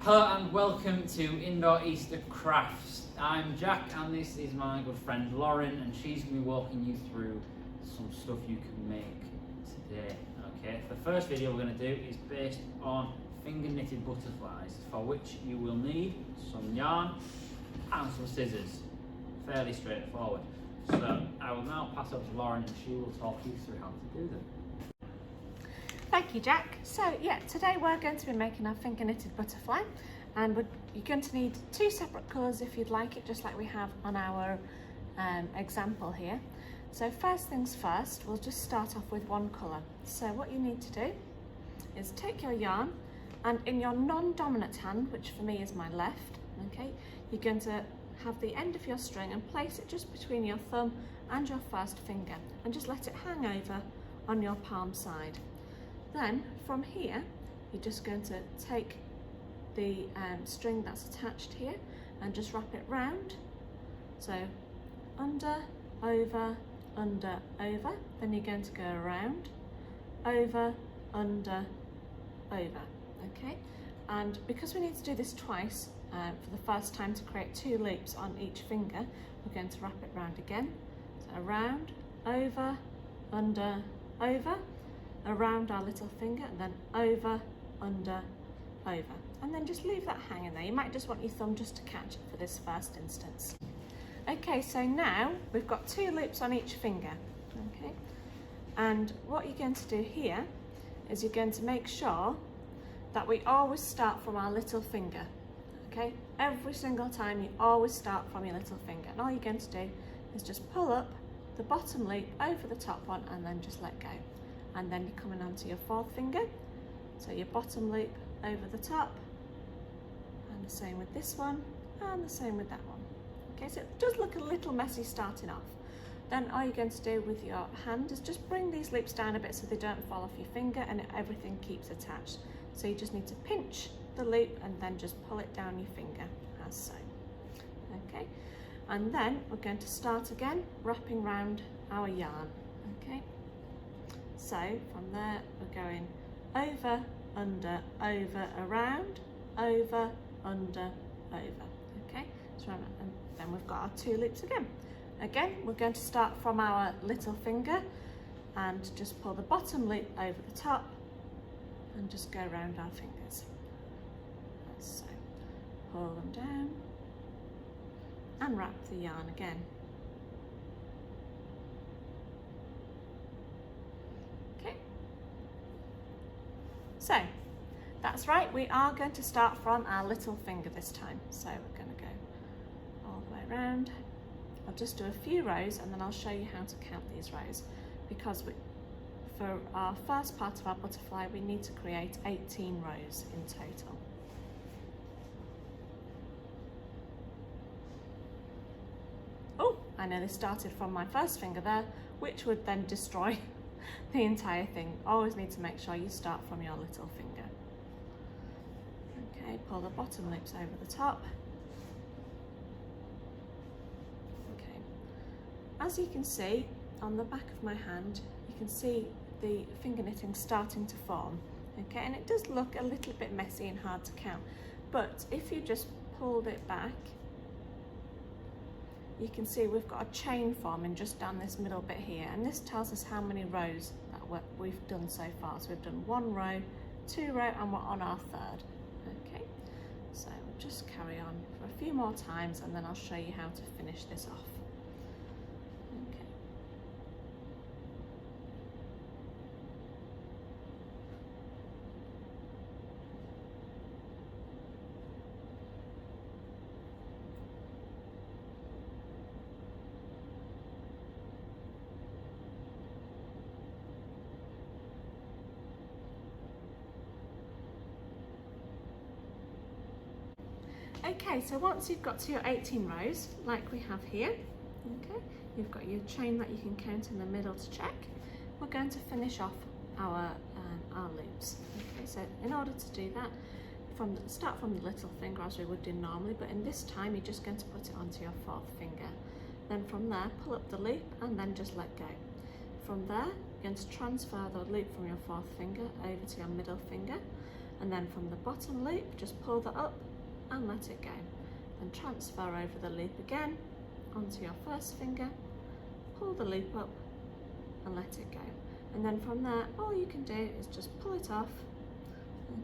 Hello and welcome to Indoor Easter Crafts. I'm Jack and this is my good friend Lauren, and she's going to be walking you through some stuff you can make today. Okay, the first video we're going to do is based on finger knitted butterflies, for which you will need some yarn and some scissors. Fairly straightforward. So I will now pass over to Lauren and she will talk you through how to do them. Thank you, Jack. So yeah, today we're going to be making our finger knitted butterfly, and you're going to need two separate colours if you'd like it, just like we have on our example here. So first things first, we'll just start off with one colour. So what you need to do is take your yarn, and in your non-dominant hand, which for me is my left, okay, you're going to have the end of your string and place it just between your thumb and your first finger, and just let it hang over on your palm side. Then from here, you're just going to take the string that's attached here and just wrap it round. So under, over, under, over. Then you're going to go around, over, under, over. Okay, and because we need to do this twice for the first time to create two loops on each finger, we're going to wrap it round again. So around, over, under, over, around our little finger, and then over, under, over, and then just leave that hanging there. You might just want your thumb just to catch it for this first instance. Okay, so now we've got two loops on each finger, okay, and what you're going to do here is you're going to make sure that we always start from our little finger, okay? Every single time you always start from your little finger, and all you're going to do is just pull up the bottom loop over the top one and then just let go. And then you're coming onto your fourth finger, so your bottom loop over the top, and the same with this one, and the same with that one. Okay, so it does look a little messy starting off. Then all you're going to do with your hand is just bring these loops down a bit so they don't fall off your finger and everything keeps attached. So you just need to pinch the loop and then just pull it down your finger, as so. Okay, and then we're going to start again wrapping round our yarn. Okay. So from there we're going over, under, over, around, over, under, over. Okay, so and then we've got our two loops again. Again, we're going to start from our little finger and just pull the bottom loop over the top and just go around our fingers. So pull them down and wrap the yarn again. So that's right, we are going to start from our little finger this time. So we're going to go all the way around. I'll just do a few rows and then I'll show you how to count these rows, because for our first part of our butterfly we need to create 18 rows in total. Oh, I nearly started from my first finger there, which would then destroy the entire thing. Always need to make sure you start from your little finger. Okay, pull the bottom loops over the top. Okay, as you can see on the back of my hand, you can see the finger knitting starting to form. Okay, and it does look a little bit messy and hard to count, but if you just pulled it back, you can see we've got a chain forming just down this middle bit here, and this tells us how many rows that we've done so far. So we've done 1 row, 2 row, and we're on our third. Okay, so we'll just carry on for a few more times and then I'll show you how to finish this off. Okay. Okay, so once you've got to your 18 rows, like we have here, okay, you've got your chain that you can count in the middle to check. We're going to finish off our loops. Okay, so in order to do that, start from the little finger as we would do normally, but in this time you're just going to put it onto your fourth finger. Then from there, pull up the loop and then just let go. From there, you're going to transfer the loop from your fourth finger over to your middle finger, and then from the bottom loop just pull that up and let it go, and transfer over the loop again onto your first finger, pull the loop up and let it go, and then from there all you can do is just pull it off.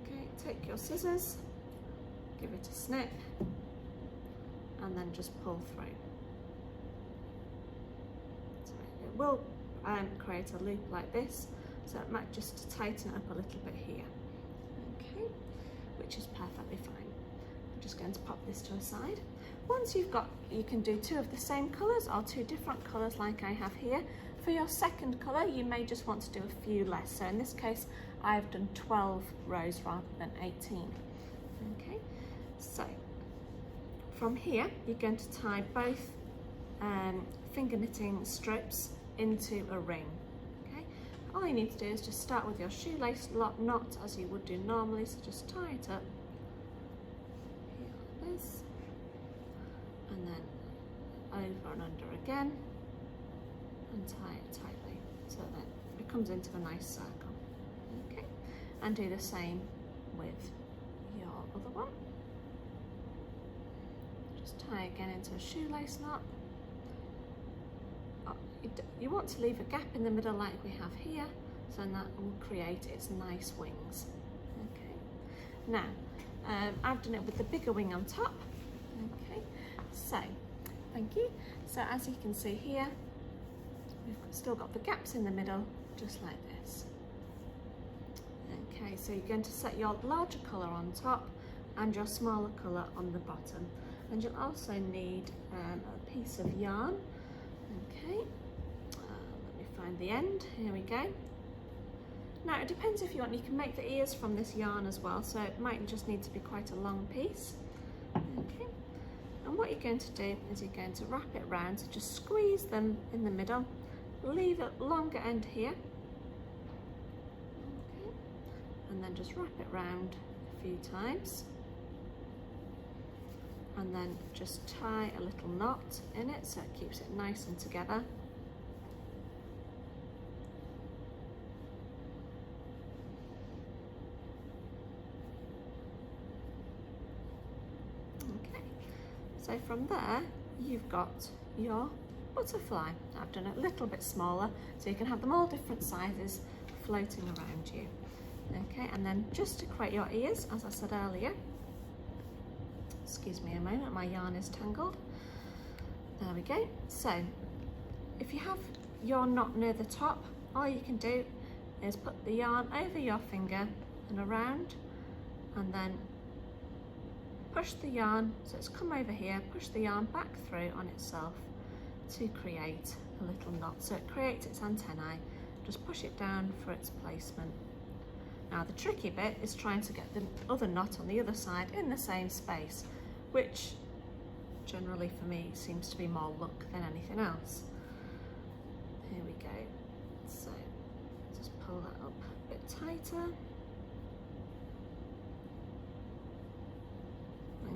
Okay, take your scissors, give it a snip, and then just pull through. So it will create a loop like this, so it might just tighten it up a little bit here. Okay, which is perfectly fine. I'm just going to pop this to a side. Once you've got, you can do two of the same colours or two different colours like I have here. For your second colour, you may just want to do a few less. So in this case, I've done 12 rows rather than 18. Okay, so from here, you're going to tie both finger knitting strips into a ring. Okay, all you need to do is just start with your shoelace knot as you would do normally. So just tie it up here like this, and then over and under again, and tie it tightly so that it comes into a nice circle. Okay, and do the same with your other one. Just tie again into a shoelace knot. You want to leave a gap in the middle like we have here, so that will create its nice wings. Okay, now I've done it with the bigger wing on top. Okay, so thank you. So as you can see here, we've still got the gaps in the middle, just like this. Okay, so you're going to set your larger colour on top and your smaller colour on the bottom, and you'll also need a piece of yarn. Okay, let me find the end. Here we go. Now it depends if you want. You can make the ears from this yarn as well, so it might just need to be quite a long piece. Okay, and what you're going to do is you're going to wrap it round. So just squeeze them in the middle. Leave a longer end here. Okay, and then just wrap it round a few times. And then just tie a little knot in it so it keeps it nice and together. Okay, so from there you've got your butterfly. I've done it a little bit smaller so you can have them all different sizes floating around you. Okay, and then just to create your ears, as I said earlier, excuse me a moment, my yarn is tangled. There we go. So if you have your knot near the top, all you can do is put the yarn over your finger and around, and then push the yarn, so it's come over here, push the yarn back through on itself to create a little knot. So it creates its antennae. Just push it down for its placement. Now the tricky bit is trying to get the other knot on the other side in the same space, which generally for me seems to be more luck than anything else. Here we go. So just pull that up a bit tighter.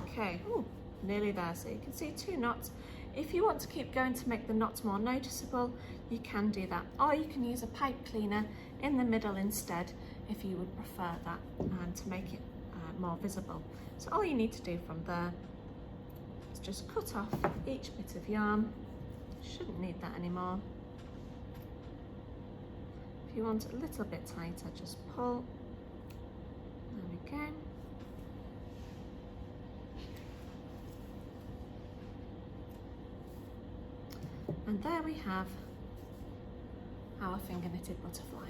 Okay, ooh, nearly there. So you can see two knots. If you want to keep going to make the knots more noticeable, you can do that. Or you can use a pipe cleaner in the middle instead, if you would prefer that, and to make it more visible. So all you need to do from there is just cut off each bit of yarn. Shouldn't need that anymore. If you want it a little bit tighter, just pull. There we go. And there we have our finger knitted butterfly.